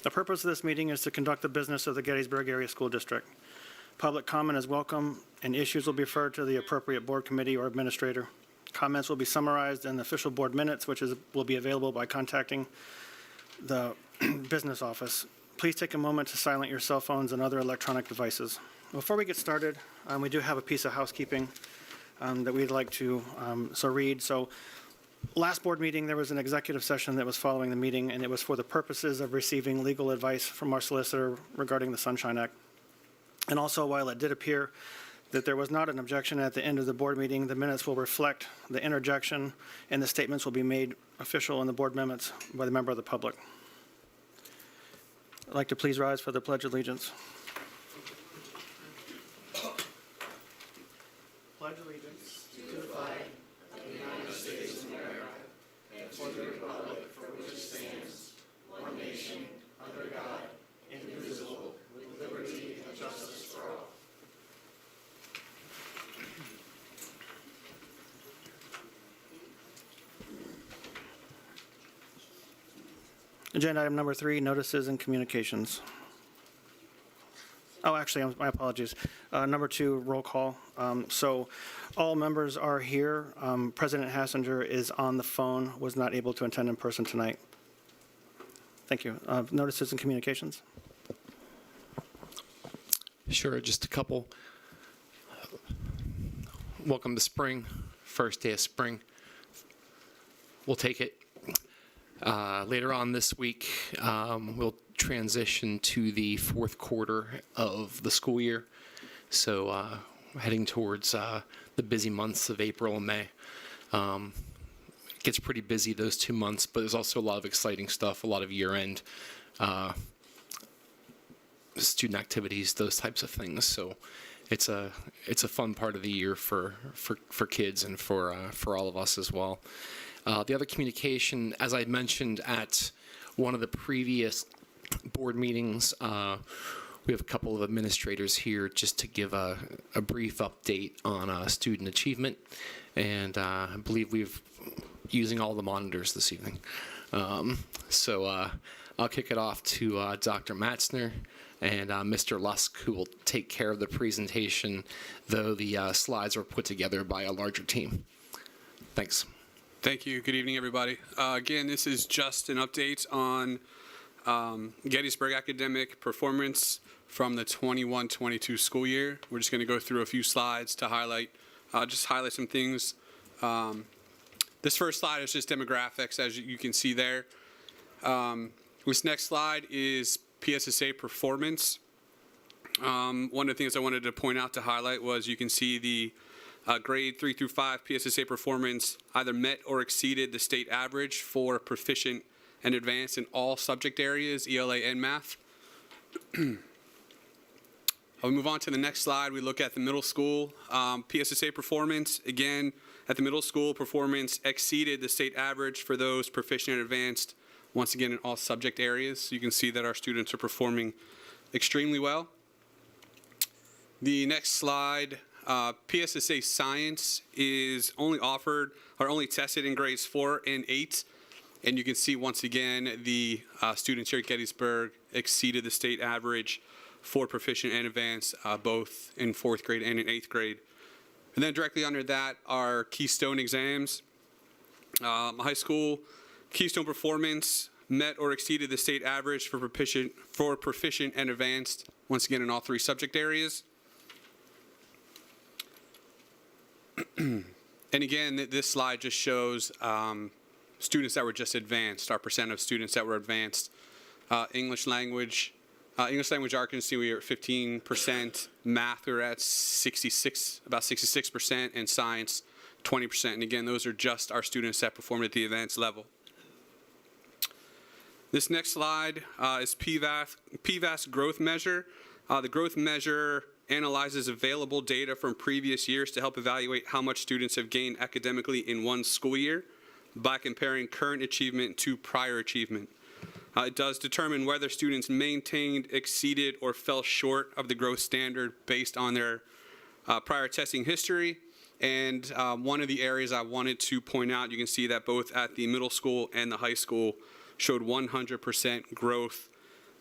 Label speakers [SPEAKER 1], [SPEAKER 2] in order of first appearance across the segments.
[SPEAKER 1] The purpose of this meeting is to conduct the business of the Gettysburg Area School District. Public comment is welcome, and issues will be referred to the appropriate board committee or administrator. Comments will be summarized in the official board minutes, which will be available by contacting the business office. Please take a moment to silence your cell phones and other electronic devices. Before we get started, we do have a piece of housekeeping that we'd like to read. So last board meeting, there was an executive session that was following the meeting, and it was for the purposes of receiving legal advice from our solicitor regarding the Sunshine Act. And also, while it did appear that there was not an objection at the end of the board meeting, the minutes will reflect the interjection, and the statements will be made official in the board minutes by the member of the public. I'd like to please rise for the Pledge of Allegiance. Pledge allegiance to the flag of the United States of America and to the republic for which it stands, one nation, under God, indivisible, with liberty and justice for all. Agenda item number 3, notices and communications. Oh, actually, my apologies. Number 2, roll call. So all members are here. President Hassinger is on the phone, was not able to attend in person tonight. Thank you. Notices and communications.
[SPEAKER 2] Sure, just a couple. Welcome to spring, first day of spring. We'll take it. Later on this week, we'll transition to the fourth quarter of the school year. So heading towards the busy months of April and May. It gets pretty busy those 2 months, but there's also a lot of exciting stuff, a lot of year-end student activities, those types of things. So it's a fun part of the year for kids and for all of us as well. The other communication, as I mentioned at one of the previous board meetings, we have a couple of administrators here just to give a brief update on student achievement, and I believe we're using all the monitors this evening. So I'll kick it off to Dr. Matzner and Mr. Lusk, who will take care of the presentation, though the slides were put together by a larger team. Thanks.
[SPEAKER 3] Thank you. Good evening, everybody. Again, this is just an update on Gettysburg academic performance from the 21-22 school year. We're just going to go through a few slides to highlight some things. This first slide is just demographics, as you can see there. This next slide is PSSA performance. One of the things I wanted to point out to highlight was you can see the grade 3 through 5 PSSA performance either met or exceeded the state average for proficient and advanced in all subject areas, ELA and math. I'll move on to the next slide. We look at the middle school PSSA performance. Again, at the middle school, performance exceeded the state average for those proficient and advanced, once again, in all subject areas. So you can see that our students are performing extremely well. The next slide, PSSA Science is only tested in grades 4 and 8. And you can see, once again, the students here at Gettysburg exceeded the state average for proficient and advanced, both in 4th grade and in 8th grade. And then directly under that are Keystone exams. High school Keystone performance met or exceeded the state average for proficient and advanced, once again, in all 3 subject areas. And again, this slide just shows students that were just advanced, our percent of students that were advanced. English language art, you can see we are at 15%. Math, we were at about 66%, and science, 20%. And again, those are just our students that performed at the advanced level. This next slide is PVAS growth measure. The growth measure analyzes available data from previous years to help evaluate how much students have gained academically in one school year by comparing current achievement to prior achievement. It does determine whether students maintained, exceeded, or fell short of the growth standard based on their prior testing history. And one of the areas I wanted to point out, you can see that both at the middle school and the high school showed 100% growth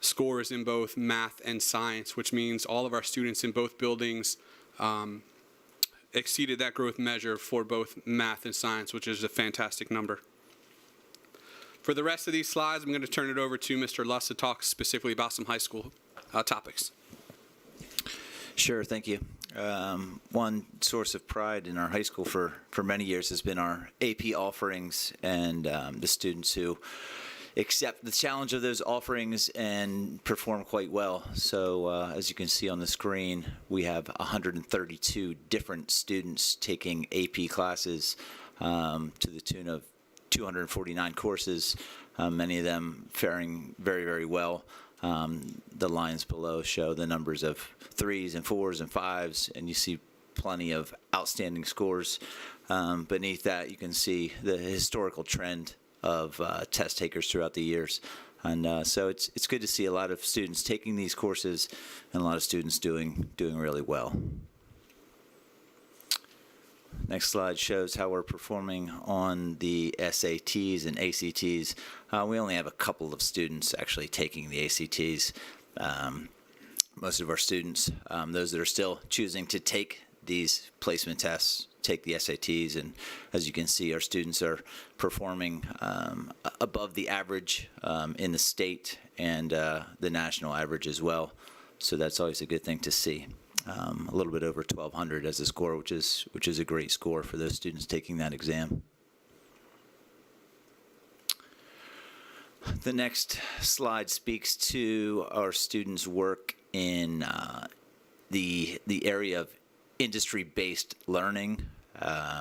[SPEAKER 3] scores in both math and science, which means all of our students in both buildings exceeded that growth measure for both math and science, which is a fantastic number. For the rest of these slides, I'm going to turn it over to Mr. Luss to talk specifically about some high school topics.
[SPEAKER 4] Sure, thank you. One source of pride in our high school for many years has been our AP offerings and the students who accept the challenge of those offerings and perform quite well. So as you can see on the screen, we have 132 different students taking AP classes to the tune of 249 courses, many of them faring very, very well. The lines below show the numbers of 3s and 4s and 5s, and you see plenty of outstanding scores. Beneath that, you can see the historical trend of test takers throughout the years. And so it's good to see a lot of students taking these courses and a lot of students doing really well. Next slide shows how we're performing on the SATs and ACTs. We only have a couple of students actually taking the ACTs. Most of our students, those that are still choosing to take these placement tests, take the SATs, and as you can see, our students are performing above the average in the state and the national average as well. So that's always a good thing to see. A little bit over 1,200 as a score, which is a great score for those students taking that exam. The next slide speaks to our students' work in the area of industry-based learning.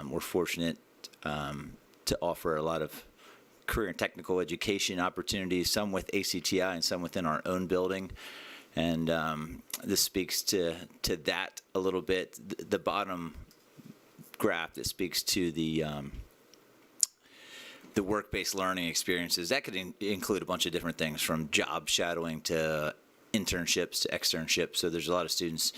[SPEAKER 4] We're fortunate to offer a lot of career and technical education opportunities, some with ACTI and some within our own building. And this speaks to that a little bit. The bottom graph that speaks to the work-based learning experiences, that could include a bunch of different things, from job shadowing to internships to externships. So there's a lot of students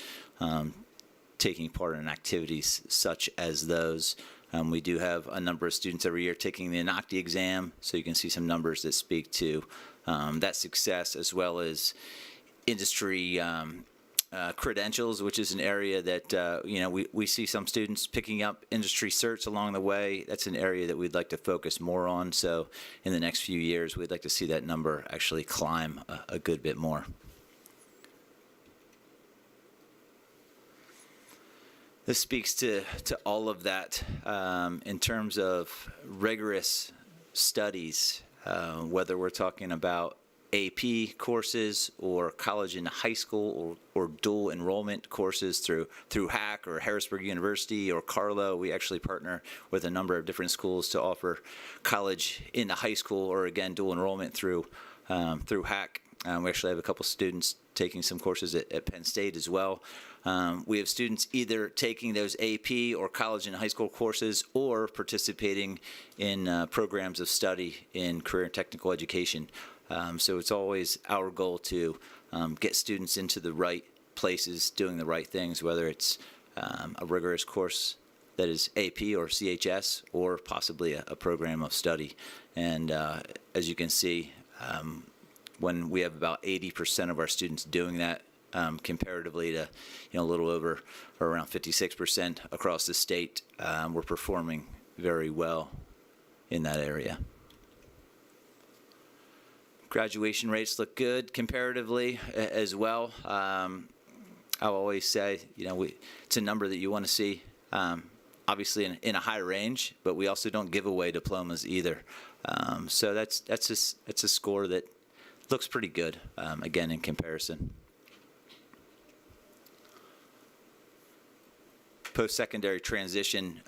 [SPEAKER 4] taking part in activities such as those. We do have a number of students every year taking the NOCTI exam, so you can see some numbers that speak to that success, as well as industry credentials, which is an area that we see some students picking up industry certs along the way. That's an area that we'd like to focus more on. So in the next few years, we'd like to see that number actually climb a good bit more. This speaks to all of that in terms of rigorous studies, whether we're talking about AP courses or college and high school or dual enrollment courses through HAC or Harrisburg University or Carlow. We actually partner with a number of different schools to offer college in the high school, or again dual enrollment through HAC. We actually have a couple students taking some courses at Penn State as well. We have students either taking those AP or college and high school courses or participating in programs of study in career and technical education. So it's always our goal to get students into the right places, doing the right things, whether it's a rigorous course that is AP or CHS, or possibly a program of study. And as you can see, when we have about 80% of our students doing that, comparatively to a little over or around 56% across the state, we're performing very well in that area. Graduation rates look good comparatively as well. I'll always say, it's a number that you want to see, obviously in a high range, but we also don't give away diplomas either. So that's a score that looks pretty good, again, in comparison. Post-secondary transition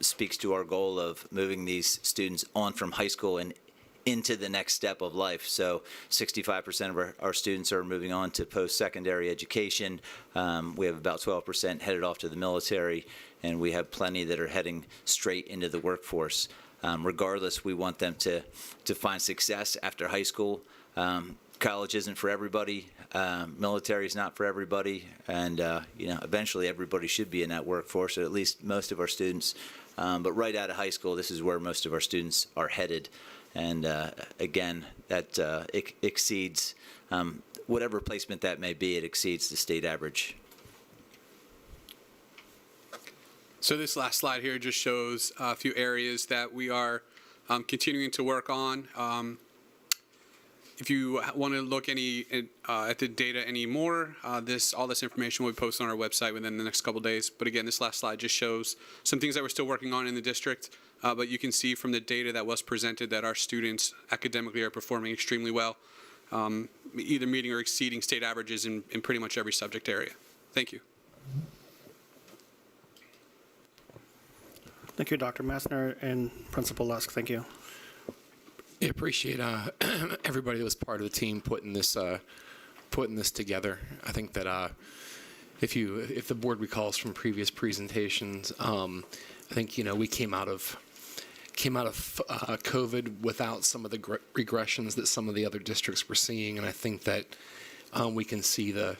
[SPEAKER 4] speaks to our goal of moving these students on from high school and into the next step of life. So 65% of our students are moving on to post-secondary education. We have about 12% headed off to the military, and we have plenty that are heading straight into the workforce. Regardless, we want them to find success after high school. College isn't for everybody. Military is not for everybody. And, eventually everybody should be in that workforce, or at least most of our students. But right out of high school, this is where most of our students are headed. And again, that exceeds whatever placement that may be, it exceeds the state average.
[SPEAKER 3] So this last slide here just shows a few areas that we are continuing to work on. If you want to look at the data anymore, all this information will be posted on our website within the next couple of days. But again, this last slide just shows some things that we're still working on in the district. But you can see from the data that was presented that our students academically are performing extremely well, either meeting or exceeding state averages in pretty much every subject area. Thank you.
[SPEAKER 1] Thank you, Dr. Massner and Principal Lusk. Thank you.
[SPEAKER 2] I appreciate everybody that was part of the team putting this together. I think that if the board recalls from previous presentations, I think we came out of COVID without some of the regressions that some of the other districts were seeing, and I think that we can see the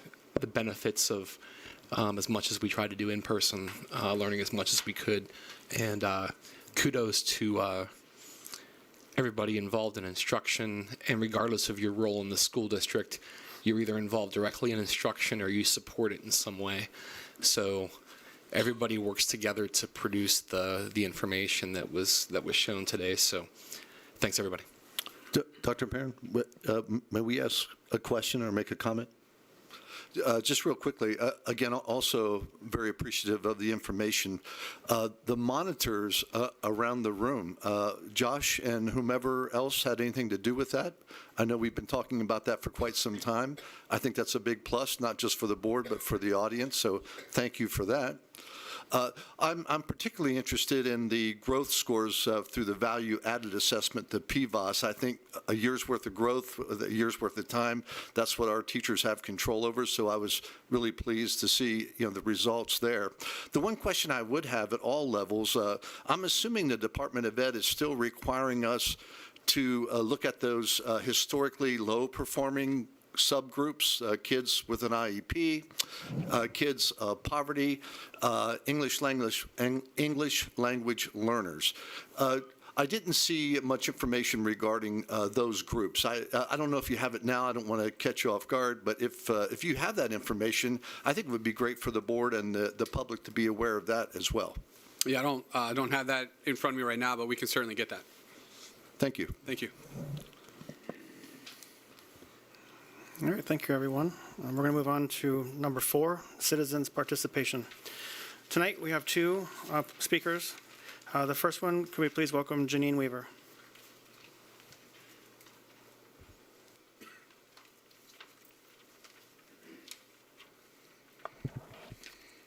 [SPEAKER 2] benefits of as much as we tried to do in person, learning as much as we could, and kudos to everybody involved in instruction, and regardless of your role in the school district, you're either involved directly in instruction or you support it in some way. So everybody works together to produce the information that was shown today. So thanks, everybody.
[SPEAKER 5] Dr. Perrin, may we ask a question or make a comment? Just real quickly, again, also very appreciative of the information. The monitors around the room, Josh and whomever else had anything to do with that? I know we've been talking about that for quite some time. I think that's a big plus, not just for the board, but for the audience, so thank you for that. I'm particularly interested in the growth scores through the value-added assessment, the PVAS. I think a year's worth of growth, a year's worth of time, that's what our teachers have control over, so I was really pleased to see the results there. The one question I would have at all levels, I'm assuming the Department of Ed is still requiring us to look at those historically low-performing subgroups, kids with an IEP, kids poverty, English language learners. I didn't see much information regarding those groups. I don't know if you have it now. I don't want to catch you off guard, but if you have that information, I think it would be great for the board and the public to be aware of that as well.
[SPEAKER 3] Yeah, I don't have that in front of me right now, but we can certainly get that.
[SPEAKER 5] Thank you.
[SPEAKER 3] Thank you.
[SPEAKER 1] All right, thank you, everyone. We're going to move on to number 4, citizens' participation. Tonight, we have 2 speakers. The first one, could we please welcome Janine Weaver?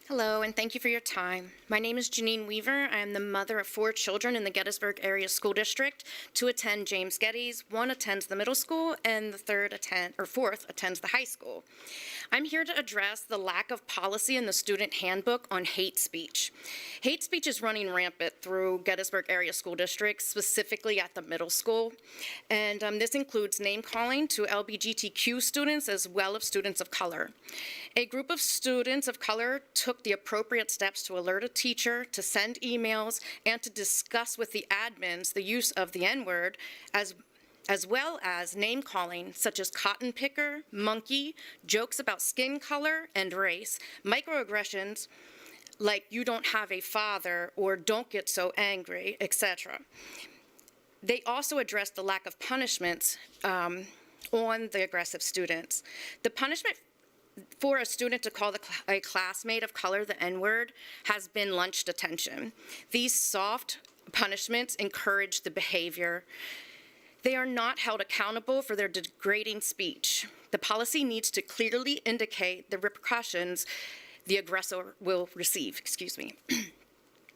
[SPEAKER 6] Hello, and thank you for your time. My name is Janine Weaver. I am the mother of 4 children in the Gettysburg Area School District. 2 attend James Geddes, 1 attends the middle school, and the 4th attends the high school. I'm here to address the lack of policy in the student handbook on hate speech. Hate speech is running rampant through Gettysburg Area School District, specifically at the middle school. And this includes name-calling to LGBTQ students as well as students of color. A group of students of color took the appropriate steps to alert a teacher, to send emails, and to discuss with the admins the use of the N-word, as well as name-calling such as cotton picker, monkey, jokes about skin color and race, microaggressions like you don't have a father or don't get so angry, etc. They also addressed the lack of punishments on the aggressive students. The punishment for a student to call a classmate of color the N-word has been lunch detention. These soft punishments encourage the behavior. They are not held accountable for their degrading speech. The policy needs to clearly indicate the repercussions the aggressor will receive.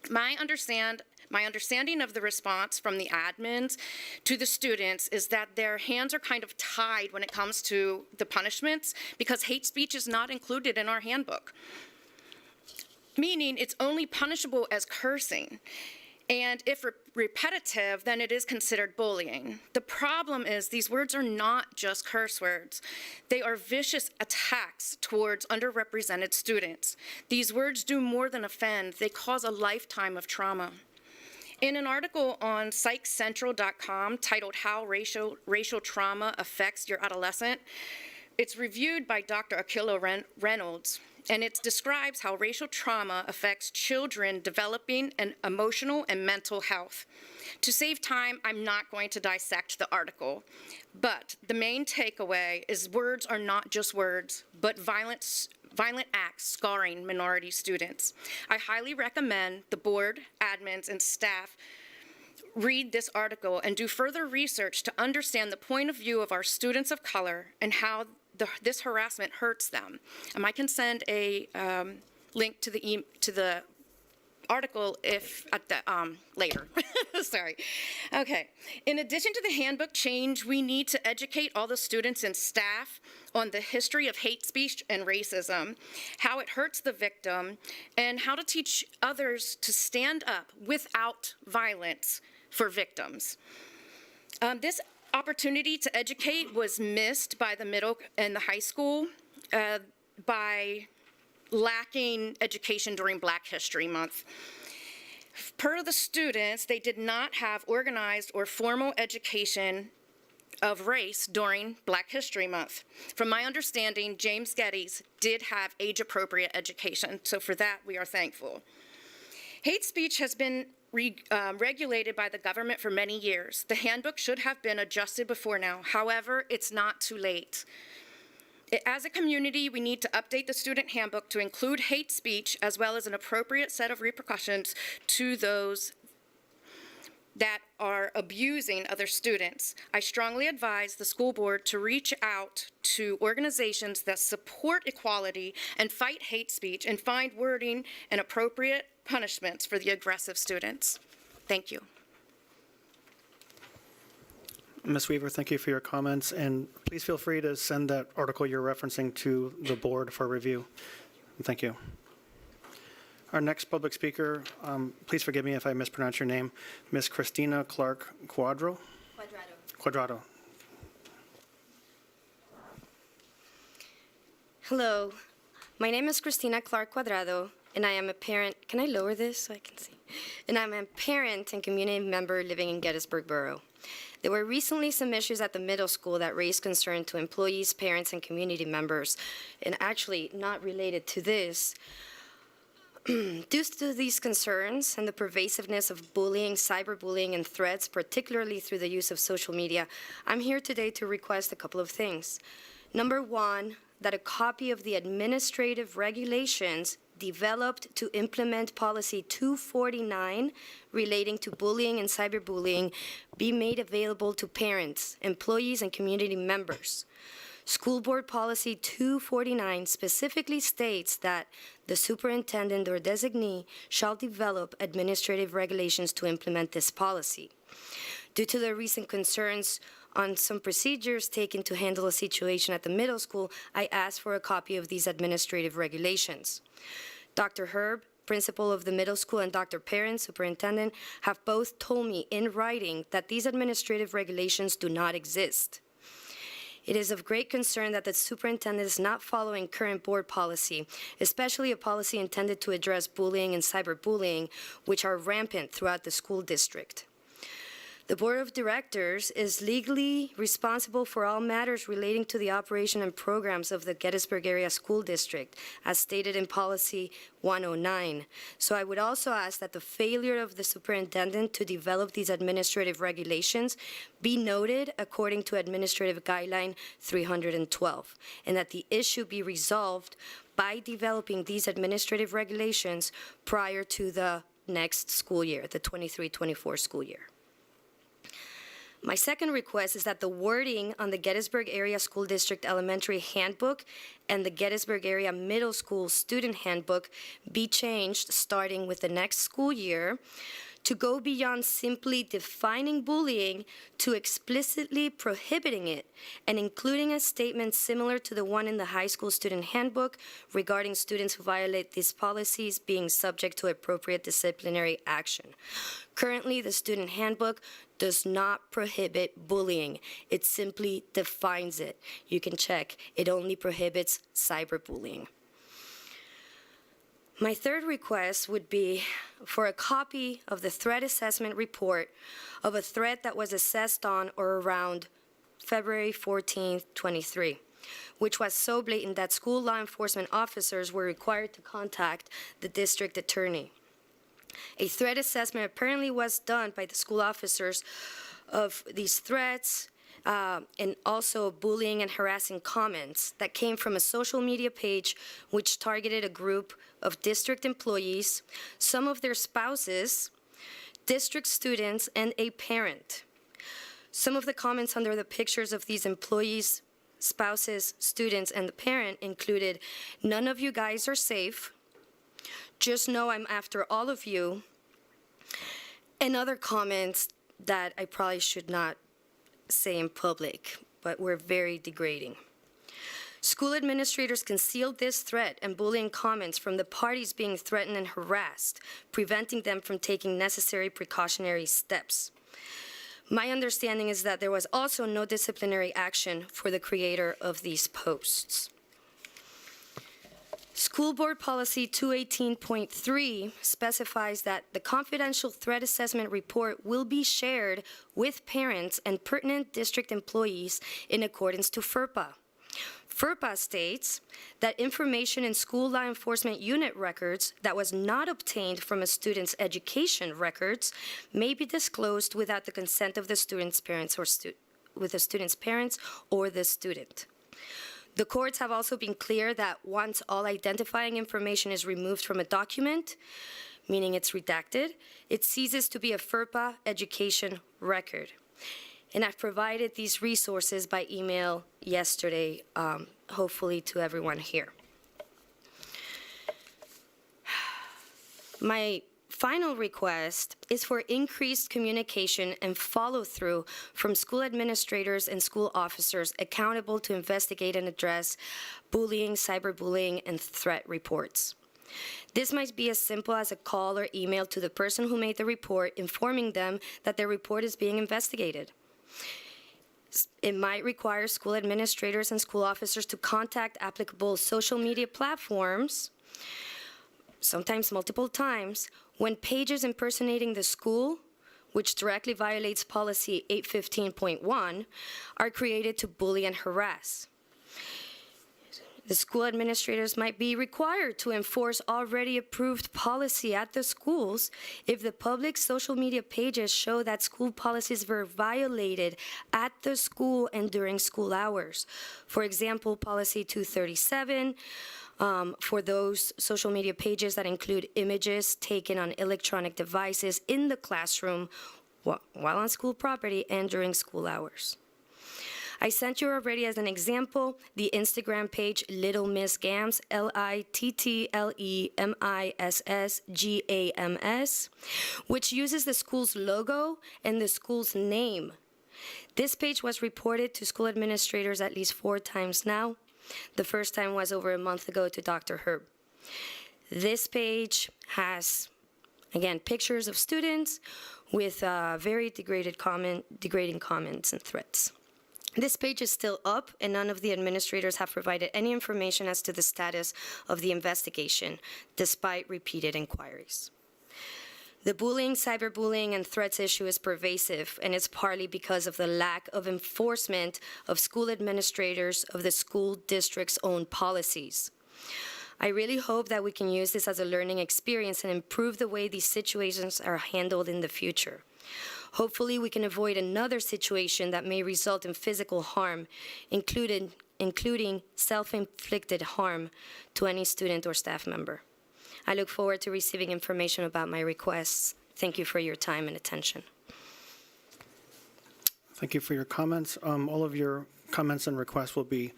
[SPEAKER 6] My understanding of the response from the admins to the students is that their hands are kind of tied when it comes to the punishments because hate speech is not included in our handbook, meaning it's only punishable as cursing. And if repetitive, then it is considered bullying. The problem is these words are not just curse words. They are vicious attacks towards underrepresented students. These words do more than offend. They cause a lifetime of trauma. In an article on psychcentral.com titled How Racial Trauma Affects Your Adolescent, it's reviewed by Dr. Akilo Reynolds, and it describes how racial trauma affects children developing an emotional and mental health. To save time, I'm not going to dissect the article, but the main takeaway is words are not just words, but violent acts scarring minority students. I highly recommend the board, admins, and staff read this article and do further research to understand the point of view of our students of color and how this harassment hurts them. And I can send a link to the article later. Sorry. Okay. In addition to the handbook change, we need to educate all the students and staff on the history of hate speech and racism, how it hurts the victim, and how to teach others to stand up without violence for victims. This opportunity to educate was missed by the middle and the high school by lacking education during Black History Month. Per the students, they did not have organized or formal education of race during Black History Month. From my understanding, James Geddes did have age-appropriate education, so for that, we are thankful. Hate speech has been regulated by the government for many years. The handbook should have been adjusted before now. However, it's not too late. As a community, we need to update the student handbook to include hate speech as well as an appropriate set of repercussions to those that are abusing other students. I strongly advise the school board to reach out to organizations that support equality and fight hate speech and find wording and appropriate punishments for the aggressive students. Thank you.
[SPEAKER 1] Ms. Weaver, thank you for your comments, and please feel free to send that article you're referencing to the board for review. Thank you. Our next public speaker, please forgive me if I mispronounce your name, Ms. Christina Clark Quadrado.
[SPEAKER 7] Hello, my name is Christina Clark Quadrado, and I am a parent. Can I lower this so I can see? And I'm a parent and community member living in Gettysburg Borough. There were recently some issues at the middle school that raised concern to employees, parents, and community members, and actually not related to this. Due to these concerns and the pervasiveness of bullying, cyberbullying, and threats, particularly through the use of social media, I'm here today to request a couple of things. Number one, that a copy of the administrative regulations developed to implement Policy 249 relating to bullying and cyberbullying be made available to parents, employees, and community members. School Board Policy 249 specifically states that the superintendent or designee shall develop administrative regulations to implement this policy. Due to the recent concerns on some procedures taken to handle a situation at the middle school, I asked for a copy of these administrative regulations. Dr. Herb, principal of the middle school, and Dr. Perrin, superintendent, have both told me in writing that these administrative regulations do not exist. It is of great concern that the superintendent is not following current board policy, especially a policy intended to address bullying and cyberbullying, which are rampant throughout the school district. The Board of Directors is legally responsible for all matters relating to the operation and programs of the Gettysburg Area School District, as stated in Policy 109. So I would also ask that the failure of the superintendent to develop these administrative regulations be noted according to Administrative Guideline 312, and that the issue be resolved by developing these administrative regulations prior to the next school year, the 23-24 school year. My second request is that the wording on the Gettysburg Area School District Elementary Handbook and the Gettysburg Area Middle School Student Handbook be changed starting with the next school year to go beyond simply defining bullying to explicitly prohibiting it and including a statement similar to the one in the high school student handbook regarding students who violate these policies being subject to appropriate disciplinary action. Currently, the student handbook does not prohibit bullying. It simply defines it. You can check. It only prohibits cyberbullying. My third request would be for a copy of the threat assessment report of a threat that was assessed on or around February 14th, 23, which was so blatant that school law enforcement officers were required to contact the district attorney. A threat assessment apparently was done by the school officers of these threats and also bullying and harassing comments that came from a social media page which targeted a group of district employees, some of their spouses, district students, and a parent. Some of the comments under the pictures of these employees, spouses, students, and the parent included, "None of you guys are safe. Just know I'm after all of you," and other comments that I probably should not say in public, but were very degrading. School administrators concealed this threat and bullying comments from the parties being threatened and harassed, preventing them from taking necessary precautionary steps. My understanding is that there was also no disciplinary action for the creator of these posts. School Board Policy 218.3 specifies that the confidential threat assessment report will be shared with parents and pertinent district employees in accordance to FERPA. FERPA states that information in school law enforcement unit records that was not obtained from a student's education records may be disclosed without the consent of the student's parents or with the student's parents or the student. The courts have also been clear that once all identifying information is removed from a document, meaning it's redacted, it ceases to be a FERPA education record. And I've provided these resources by email yesterday, hopefully to everyone here. My final request is for increased communication and follow-through from school administrators and school officers accountable to investigate and address bullying, cyberbullying, and threat reports. This might be as simple as a call or email to the person who made the report, informing them that their report is being investigated. It might require school administrators and school officers to contact applicable social media platforms, sometimes multiple times, when pages impersonating the school, which directly violates Policy 815.1, are created to bully and harass. The school administrators might be required to enforce already approved policy at the schools if the public social media pages show that school policies were violated at the school and during school hours. For example, Policy 237, for those social media pages that include images taken on electronic devices in the classroom while on school property and during school hours. I sent you already as an example the Instagram page Little Miss Gams, LittleMissGams, which uses the school's logo and the school's name. This page was reported to school administrators at least 4 times now. The first time was over a month ago to Dr. Herb. This page has, again, pictures of students with very degrading comments and threats. This page is still up, and none of the administrators have provided any information as to the status of the investigation, despite repeated inquiries. The bullying, cyberbullying, and threats issue is pervasive, and it's partly because of the lack of enforcement of school administrators of the school district's own policies. I really hope that we can use this as a learning experience and improve the way these situations are handled in the future. Hopefully, we can avoid another situation that may result in physical harm, including self-inflicted harm to any student or staff member. I look forward to receiving information about my requests. Thank you for your time and attention.
[SPEAKER 1] Thank you for your comments. All of your comments and requests will be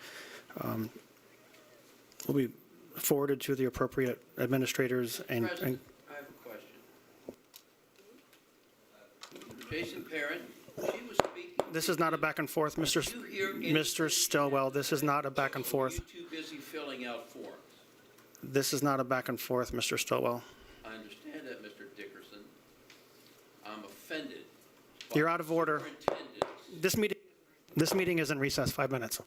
[SPEAKER 1] forwarded to the appropriate administrators and
[SPEAKER 8] President, I have a question. Patient parent, she was speaking.
[SPEAKER 1] this is not a back and forth, Mr.
[SPEAKER 8] Did you hear anything
[SPEAKER 1] Mr. Stillwell. This is not a back and
[SPEAKER 8] Or
[SPEAKER 1] forth.
[SPEAKER 8] were you too busy filling out forms?
[SPEAKER 1] This is not a back and forth, Mr. Stillwell.
[SPEAKER 8] I understand that, Mr. Dickerson. I'm offended. by
[SPEAKER 1] You're out of order.
[SPEAKER 8] superintendents.
[SPEAKER 1] This meeting is in recess, 5 minutes.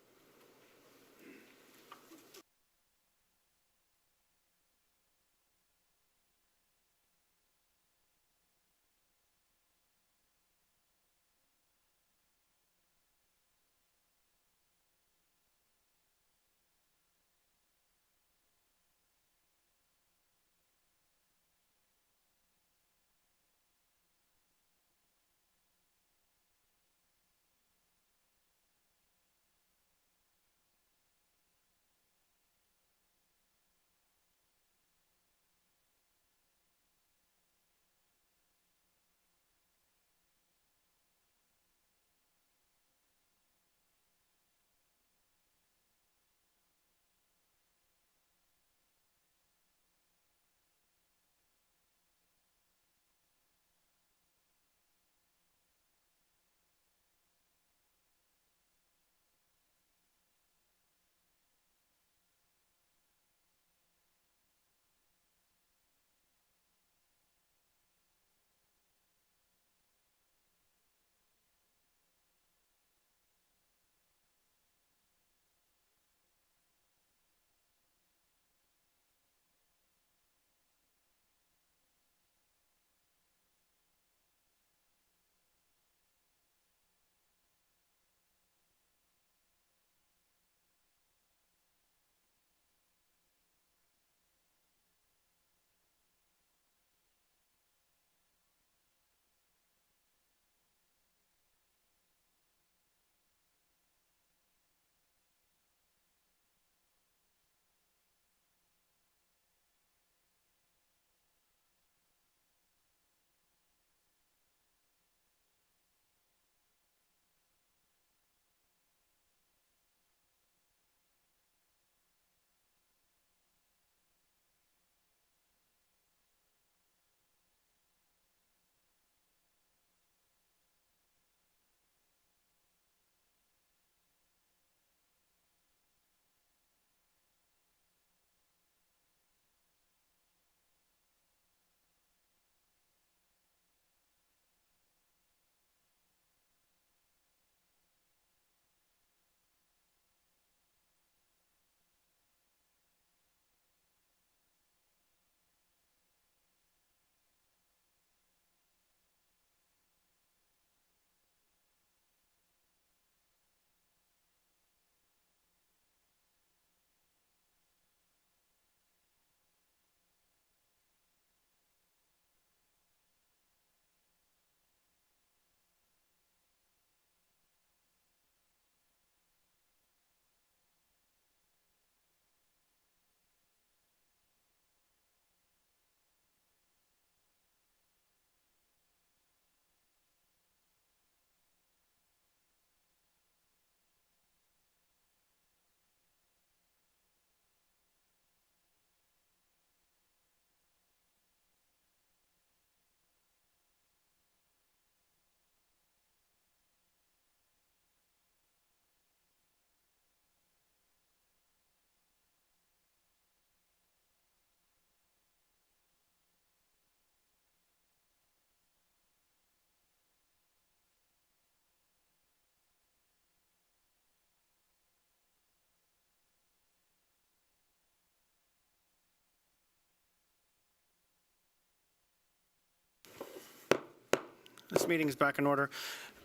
[SPEAKER 1] This meeting is back in order.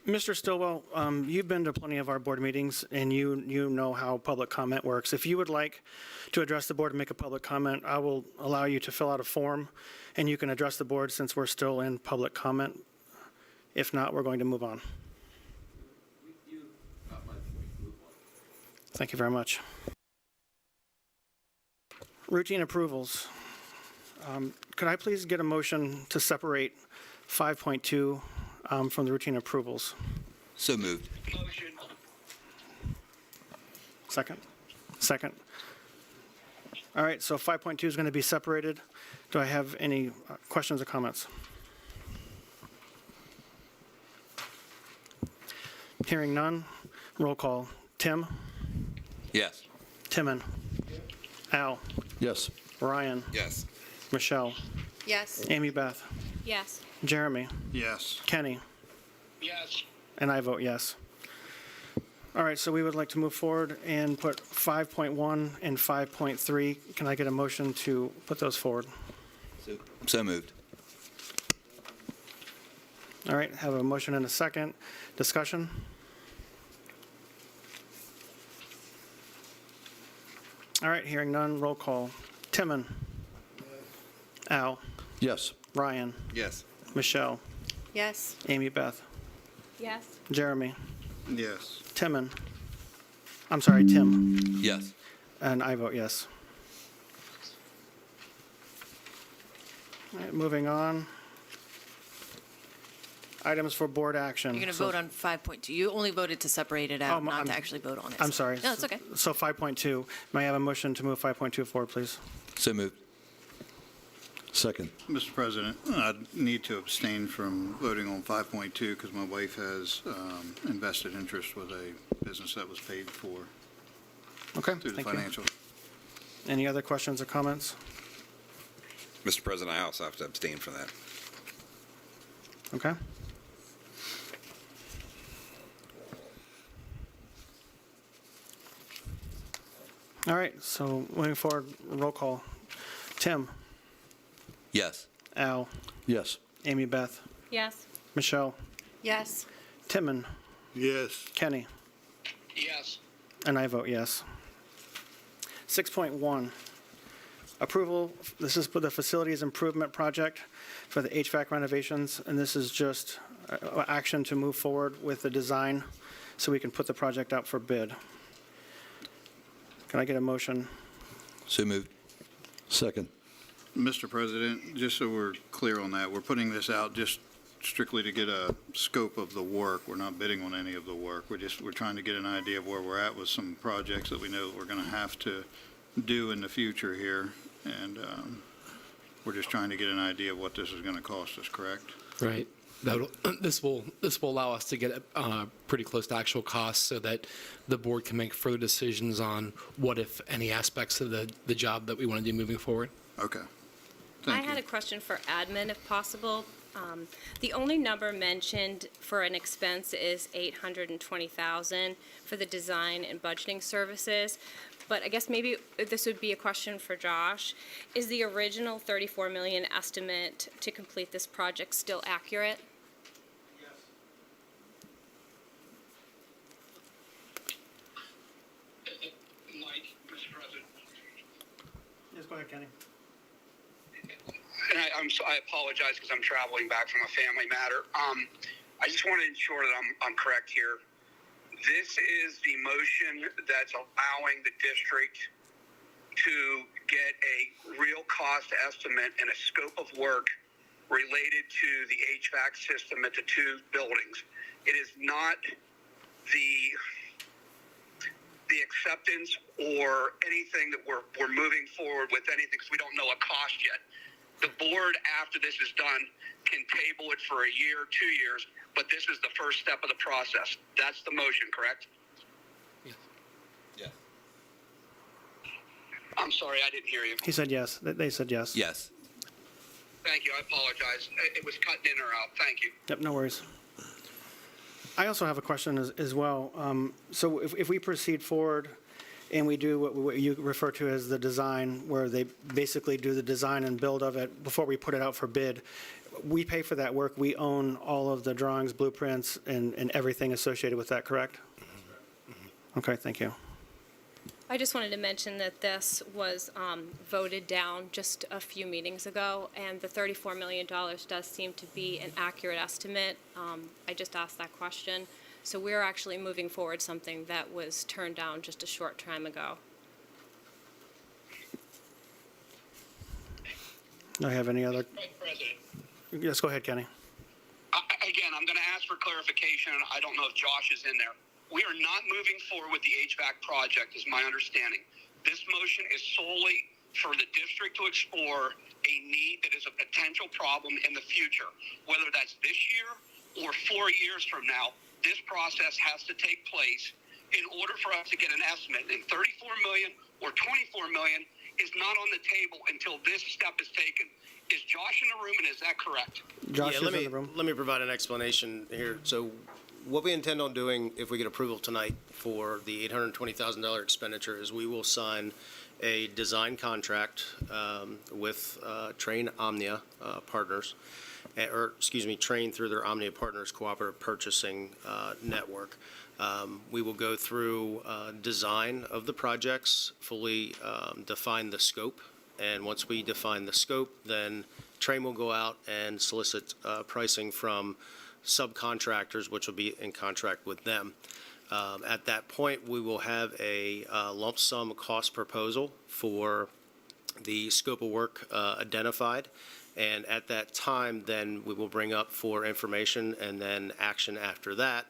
[SPEAKER 1] Mr. Stillwell, you've been to plenty of our board meetings, and you know how public comment works. If you would like to address the board and make a public comment, I will allow you to fill out a form, and you can address the board since we're still in public comment. If not, we're going to move on. Thank you very much. Routine approvals. Could I please get a motion to separate 5.2 from the routine approvals?
[SPEAKER 9] So moved.
[SPEAKER 1] Second? Second. All right, so 5.2 is going to be separated. Do I have any questions or comments? Hearing none, roll call. Tim?
[SPEAKER 9] Yes.
[SPEAKER 1] Timon? Al?
[SPEAKER 5] Yes.
[SPEAKER 1] Ryan?
[SPEAKER 9] Yes.
[SPEAKER 1] Michelle?
[SPEAKER 7] Yes.
[SPEAKER 1] Amy Beth?
[SPEAKER 7] Yes.
[SPEAKER 1] Jeremy?
[SPEAKER 10] Yes.
[SPEAKER 1] Kenny?
[SPEAKER 10] Yes.
[SPEAKER 1] And I vote yes. All right, so we would like to move forward and put 5.1 and 5.3. Can I get a motion to put those forward?
[SPEAKER 9] So moved.
[SPEAKER 1] All right, have a motion and a second. Discussion? All right, hearing none, roll call. Timon? Al?
[SPEAKER 5] Yes.
[SPEAKER 1] Ryan?
[SPEAKER 9] Yes.
[SPEAKER 1] Michelle?
[SPEAKER 7] Yes.
[SPEAKER 1] Amy Beth?
[SPEAKER 7] Yes.
[SPEAKER 1] Jeremy?
[SPEAKER 10] Yes.
[SPEAKER 1] Timon? I'm sorry, Tim.
[SPEAKER 9] Yes.
[SPEAKER 1] And I vote yes. All right, moving on. Items for board action.
[SPEAKER 11] You're going to
[SPEAKER 1] So-
[SPEAKER 11] vote on 5.2. You only voted to separate it out, not
[SPEAKER 1] I'm-
[SPEAKER 11] to actually vote on it.
[SPEAKER 1] I'm sorry.
[SPEAKER 11] No, it's okay.
[SPEAKER 1] So 5.2, may I have a motion to move 5.2 forward, please?
[SPEAKER 9] So moved.
[SPEAKER 5] Second.
[SPEAKER 10] Mr. President, I need to abstain from voting on 5.2 because my wife has invested interest with a business that was paid for
[SPEAKER 1] Okay,
[SPEAKER 10] through the
[SPEAKER 1] thank you.
[SPEAKER 10] financial.
[SPEAKER 1] Any other questions or comments?
[SPEAKER 12] Mr. President, I also have to abstain from that.
[SPEAKER 1] Okay. All right, so moving forward, roll call. Tim,
[SPEAKER 9] Yes.
[SPEAKER 1] Al,
[SPEAKER 5] Yes.
[SPEAKER 1] Amy Beth,
[SPEAKER 7] Yes.
[SPEAKER 1] Michelle,
[SPEAKER 7] Yes.
[SPEAKER 1] Timon,
[SPEAKER 10] Yes.
[SPEAKER 1] Kenny,
[SPEAKER 10] Yes.
[SPEAKER 1] and I vote yes. 6.1, approval, this is for the facilities improvement project for the HVAC renovations, and this is just action to move forward with the design so we can put the project out for bid. Can I get a motion?
[SPEAKER 9] So moved.
[SPEAKER 5] Second.
[SPEAKER 10] Mr. President, just so we're clear on that, we're putting this out just strictly to get a scope of the work. We're not bidding on any of the work. We're trying to get an idea of where we're at with some projects that we know that we're going to have to do in the future here. And we're just trying to get an idea of what this is going to cost us, correct?
[SPEAKER 2] Right. This will allow us to get pretty close to actual costs so that the board can make further decisions on what, if any, aspects of the job that we want to do moving forward.
[SPEAKER 10] Okay.
[SPEAKER 13] I
[SPEAKER 10] Thank
[SPEAKER 13] had a
[SPEAKER 10] you.
[SPEAKER 13] question for admin, if possible. The only number mentioned for an expense is $820,000 for the design and budgeting services. But I guess maybe this would be a question for Josh. Is the original $34 million estimate to complete this project still accurate?
[SPEAKER 14] Mike, Mr. President.
[SPEAKER 1] Yes, go ahead, Kenny.
[SPEAKER 14] And I apologize because I'm traveling back from a family matter. I just want to ensure that I'm correct here. This is the motion that's allowing the district to get a real cost estimate and a scope of work related to the HVAC system at the two buildings. It is not the acceptance or anything that we're moving forward with anything because we don't know a cost yet. The board, after this is done, can table it for a year, 2 years, but this is the first step of the process. That's the motion, correct?
[SPEAKER 9] Yes.
[SPEAKER 14] I'm sorry, I didn't hear you.
[SPEAKER 1] He said yes. They said yes.
[SPEAKER 9] Yes.
[SPEAKER 14] Thank you. I apologize. It was cutting in or out. Thank you.
[SPEAKER 1] Yep, no worries. I also have a question as well. So if we proceed forward and we do what you refer to as the design, where they basically do the design and build of it before we put it out for bid, we pay for that work. We own all of the drawings, blueprints, and everything associated with that, correct? Okay, thank you.
[SPEAKER 13] I just wanted to mention that this was voted down just a few meetings ago, and the $34 million does seem to be an accurate estimate. I just asked that question. So we're actually moving forward something that was turned down just a short time ago.
[SPEAKER 1] Do I have any other?
[SPEAKER 14] President.
[SPEAKER 1] Yes, go ahead, Kenny.
[SPEAKER 14] Again, I'm going to ask for clarification. I don't know if Josh is in there. We are not moving forward with the HVAC project, is my understanding. This motion is solely for the district to explore a need that is a potential problem in the future. Whether that's this year or 4 years from now, this process has to take place in order for us to get an estimate. And $34 million or $24 million is not on the table until this step is taken. Is Josh in the room, and is that correct?
[SPEAKER 1] Josh is
[SPEAKER 15] let
[SPEAKER 1] in the room.
[SPEAKER 15] me provide an explanation here. So what we intend on doing, if we get approval tonight for the $820,000 expenditure, is we will sign a design contract with Train Omnia Partners, Train through their Omnia Partners Cooperative Purchasing Network. We will go through design of the projects, fully define the scope, and once we define the scope, then Train will go out and solicit pricing from subcontractors, which will be in contract with them. At that point, we will have a lump sum cost proposal for the scope of work identified. And at that time, then we will bring up for information and then action after that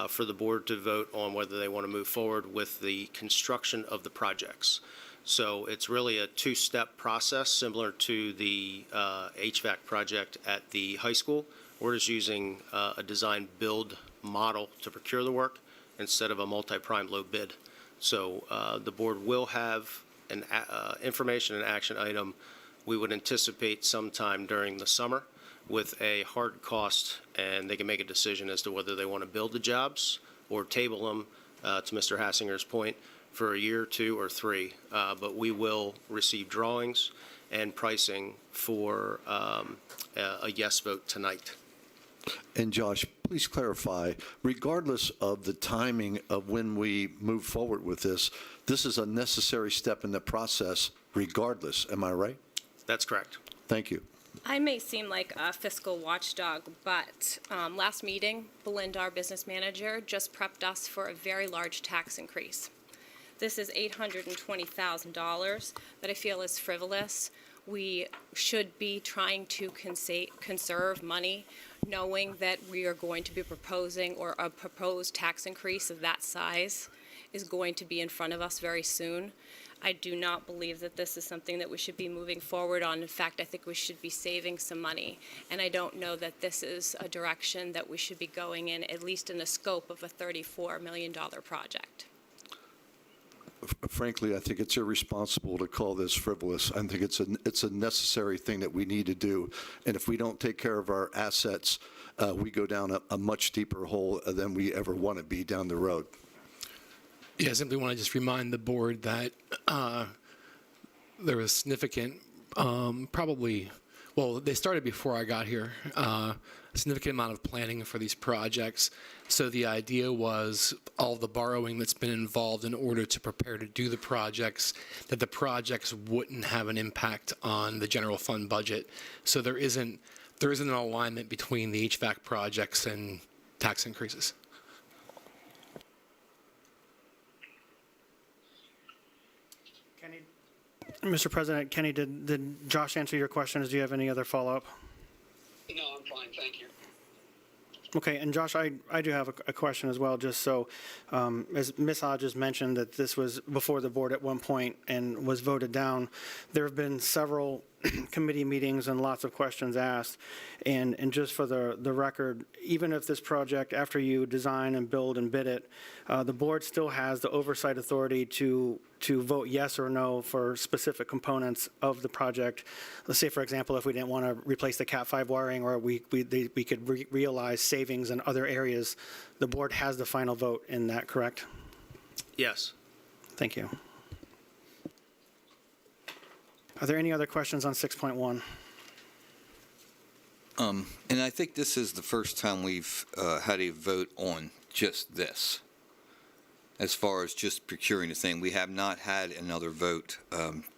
[SPEAKER 15] for the board to vote on whether they want to move forward with the construction of the projects. So it's really a two-step process similar to the HVAC project at the high school. We're just using a design build model to procure the work instead of a multi-prime low bid. So the board will have an information and action item we would anticipate sometime during the summer with a hard cost, and they can make a decision as to whether they want to build the jobs or table them, to Mr. Hassinger's point, for a year, 2, or 3. But we will receive drawings and pricing for a yes vote tonight.
[SPEAKER 5] And Josh, please clarify, regardless of the timing of when we move forward with this, this is a necessary step in the process regardless. Am I right?
[SPEAKER 15] That's correct.
[SPEAKER 5] Thank you.
[SPEAKER 13] I may seem like a fiscal watchdog, but last meeting, Belinda, our business manager, just prepped us for a very large tax increase. This is $820,000 that I feel is frivolous. We should be trying to conserve money, knowing that we are going to be proposing, or a proposed tax increase of that size is going to be in front of us very soon. I do not believe that this is something that we should be moving forward on. In fact, I think we should be saving some money. And I don't know that this is a direction that we should be going in, at least in the scope of a $34 million project.
[SPEAKER 5] Frankly, I think it's irresponsible to call this frivolous. I think it's a necessary thing that we need to do. And if we don't take care of our assets, we go down a much deeper hole than we ever want to be down the road.
[SPEAKER 2] Yeah, I simply want to just remind the board that there was significant, they started before I got here, a significant amount of planning for these projects. So the idea was all the borrowing that's been involved in order to prepare to do the projects, that the projects wouldn't have an impact on the general fund budget. So there isn't an alignment between the HVAC projects and tax increases.
[SPEAKER 1] Mr. President, Kenny, did Josh answer your questions? Do you have any other follow-up?
[SPEAKER 14] No, I'm fine, thank you.
[SPEAKER 1] Okay, and Josh, I do have a question as well, just so, as Ms. Hodges mentioned that this was before the board at one point and was voted down, there have been several committee meetings and lots of questions asked, and just for the record, even if this project, after you design and build and bid it, the board still has the oversight authority to vote yes or no for specific components of the project. Let's say, for example, if we didn't want to replace the Cat 5 wiring, or we could realize savings in other areas, the board has the final vote in that, correct?
[SPEAKER 15] Yes.
[SPEAKER 1] Thank you. Are there any other questions on 6.1?
[SPEAKER 9] And I think this is the first time we've had a vote on just this, as far as just procuring the thing. We have not had another vote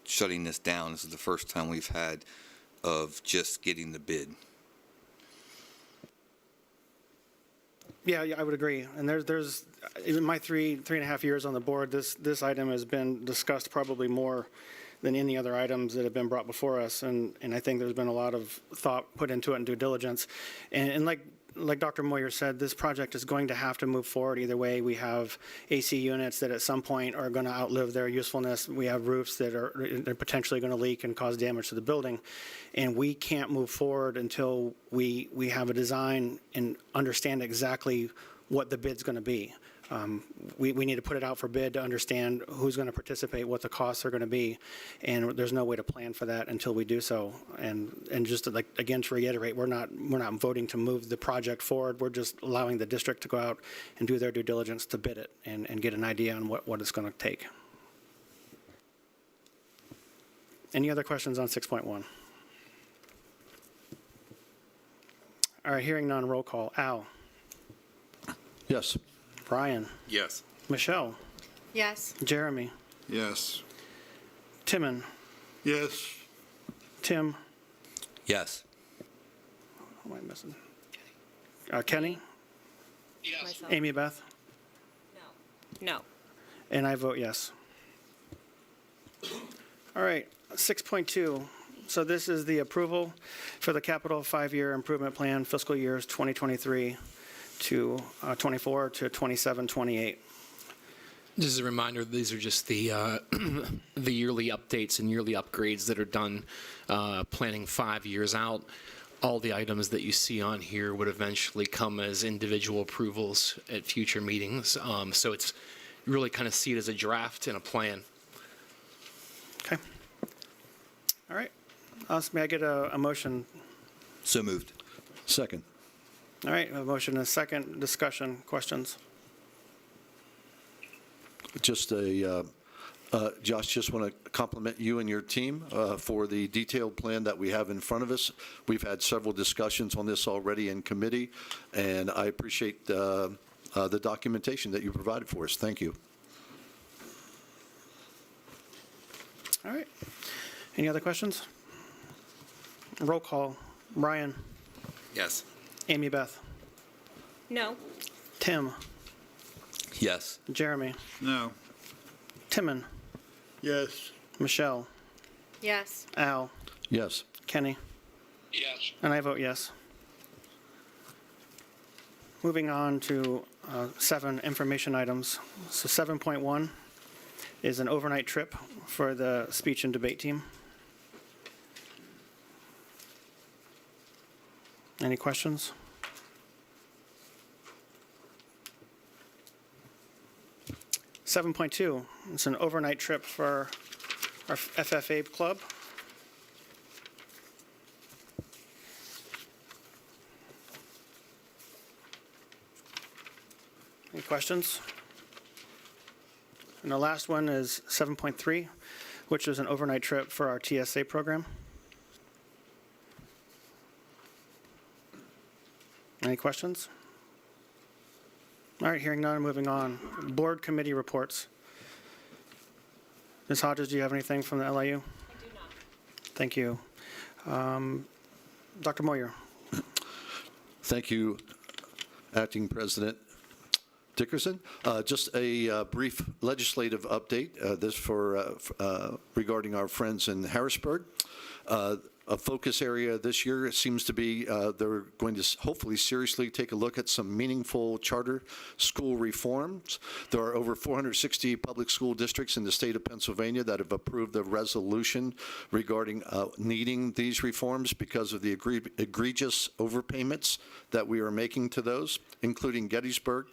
[SPEAKER 9] shutting this down. This is the first time we've had of just getting the bid.
[SPEAKER 1] Yeah, I would agree. And there's in my three and a half years on the board, this item has been discussed probably more than any other items that have been brought before us. And I think there's been a lot of thought put into it and due diligence. And like Dr. Moyer said, this project is going to have to move forward. Either way, we have AC units that at some point are going to outlive their usefulness. We have roofs that are potentially going to leak and cause damage to the building. And we can't move forward until we have a design and understand exactly what the bid's going to be. We need to put it out for bid to understand who's going to participate, what the costs are going to be, and there's no way to plan for that until we do so. And just to, again, to reiterate, we're not voting to move the project forward. We're just allowing the district to go out and do their due diligence to bid it and get an idea on what it's going to take. Any other questions on 6.1? All right, hearing none, roll call. Al?
[SPEAKER 5] Yes.
[SPEAKER 1] Brian?
[SPEAKER 12] Yes.
[SPEAKER 1] Michelle?
[SPEAKER 7] Yes.
[SPEAKER 1] Jeremy?
[SPEAKER 10] Yes.
[SPEAKER 1] Timon?
[SPEAKER 10] Yes.
[SPEAKER 1] Tim?
[SPEAKER 9] Yes.
[SPEAKER 1] What am I missing? Kenny?
[SPEAKER 14] Yes.
[SPEAKER 13] Myself.
[SPEAKER 1] Amy Beth?
[SPEAKER 13] No.
[SPEAKER 1] And I vote yes. All right, 6.2. So this is the approval for the capital 5-year improvement plan, fiscal years 2023 to 24 to 27, 28.
[SPEAKER 2] Just as a reminder, these are just the the yearly updates and yearly upgrades that are done planning 5 years out. All the items that you see on here would eventually come as individual approvals at future meetings. So it's really kind of see it as a draft and a plan.
[SPEAKER 1] Okay. All right. May I get a motion?
[SPEAKER 9] So moved.
[SPEAKER 5] Second.
[SPEAKER 1] All right, a motion and a second. Discussion, questions?
[SPEAKER 5] Just Josh, just want to compliment you and your team for the detailed plan that we have in front of us. We've had several discussions on this already in committee, and I appreciate the documentation that you provided for us. Thank you.
[SPEAKER 1] All right. Any other questions? Roll call. Brian?
[SPEAKER 12] Yes.
[SPEAKER 1] Amy Beth?
[SPEAKER 13] No.
[SPEAKER 1] Tim?
[SPEAKER 9] Yes.
[SPEAKER 1] Jeremy?
[SPEAKER 10] No.
[SPEAKER 1] Timon?
[SPEAKER 10] Yes.
[SPEAKER 1] Michelle?
[SPEAKER 7] Yes.
[SPEAKER 1] Al?
[SPEAKER 5] Yes.
[SPEAKER 1] Kenny?
[SPEAKER 14] Yes.
[SPEAKER 1] And I vote yes. Moving on to 7 information items. So 7.1 is an overnight trip for the speech and debate team. Any questions? $7.2, it's an overnight trip for our FFA club. Any questions? And the last one is 7.3, which is an overnight trip for our TSA program. Any questions? All right, hearing none, moving on. Board committee reports. Ms. Hodges, do you have anything from the LIU?
[SPEAKER 13] I do not.
[SPEAKER 1] Thank you. Dr. Moyer.
[SPEAKER 5] Thank you, Acting President Dickerson. Just a brief legislative update. This for regarding our friends in Harrisburg. A focus area this year seems to be they're going to hopefully seriously take a look at some meaningful charter school reforms. There are over 460 public school districts in the state of Pennsylvania that have approved a resolution regarding needing these reforms because of the egregious overpayments that we are making to those, including Gettysburg.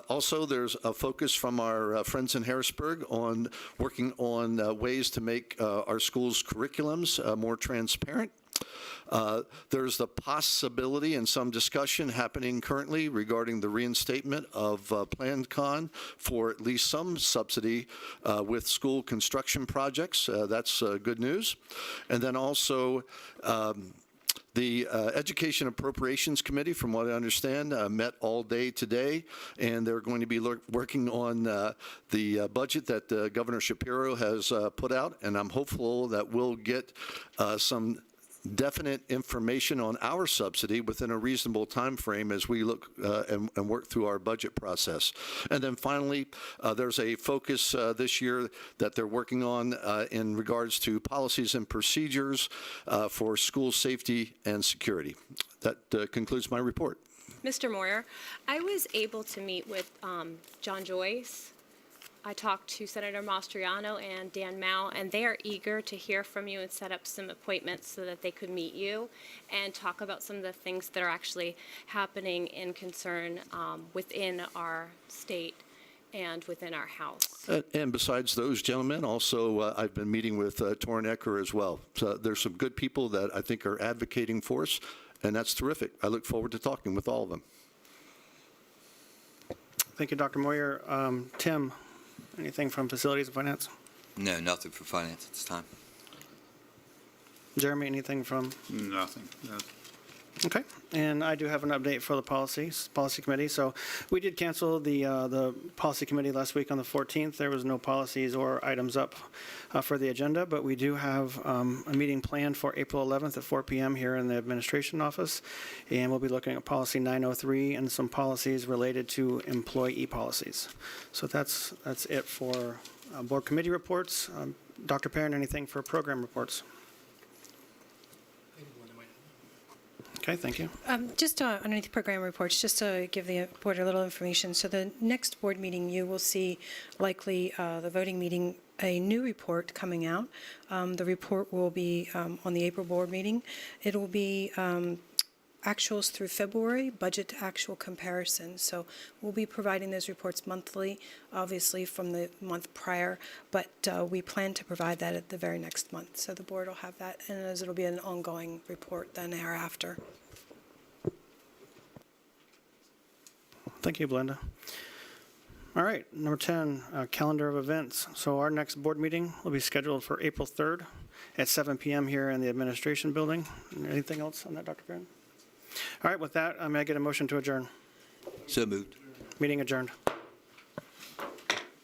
[SPEAKER 5] Also, there's a focus from our friends in Harrisburg on working on ways to make our schools' curriculums more transparent. There's the possibility and some discussion happening currently regarding the reinstatement of Plan Con for at least some subsidy with school construction projects. That's good news. And then also, The Education Appropriations Committee, from what I understand, met all day today, and they're going to be working on the budget that Governor Shapiro has put out, and I'm hopeful that we'll get some definite information on our subsidy within a reasonable time frame as we look and work through our budget process. And then finally, there's a focus this year that they're working on in regards to policies and procedures for school safety and security. That concludes my report.
[SPEAKER 13] Mr. Moyer, I was able to meet with John Joyce. I talked to Senator Mastriano and Dan Mao, and they are eager to hear from you and set up some appointments so that they could meet you and talk about some of the things that are actually happening in concern within our state and within our House.
[SPEAKER 5] And besides those gentlemen, also I've been meeting with Torrin Ecker as well. So there's some good people that I think are advocating for us, and that's terrific. I look forward to talking with all of them.
[SPEAKER 1] Thank you, Dr. Moyer. Tim, anything from Facilities and Finance?
[SPEAKER 9] No, nothing for finance at this time.
[SPEAKER 1] Jeremy, anything from?
[SPEAKER 10] Nothing. No.
[SPEAKER 1] Okay, and I do have an update for the Policy Committee. So we did cancel the Policy Committee last week on the 14th. There was no policies or items up for the agenda, but we do have a meeting planned for April 11th at 4 p.m. here in the Administration Office, and we'll be looking at Policy 903 and some policies related to employee policies. So that's it for Board Committee reports. Dr. Perrin, anything for program reports? Okay, thank you.
[SPEAKER 16] Just underneath program reports, just to give the board a little information. So the next board meeting, you will see likely the voting meeting, a new report coming out. The report will be on the April board meeting. It will be actuals through February, budget to actual comparison. So we'll be providing those reports monthly, obviously from the month prior, but we plan to provide that at the very next month. So the board will have that, and as it'll be an ongoing report then thereafter.
[SPEAKER 1] Thank you, Belinda. All right, number 10, calendar of events. So our next board meeting will be scheduled for April 3rd at 7 p.m. here in the Administration Building. Anything else on that, Dr. Perrin? All right, with that, may I get a motion to adjourn?
[SPEAKER 9] So moved.
[SPEAKER 1] Meeting adjourned.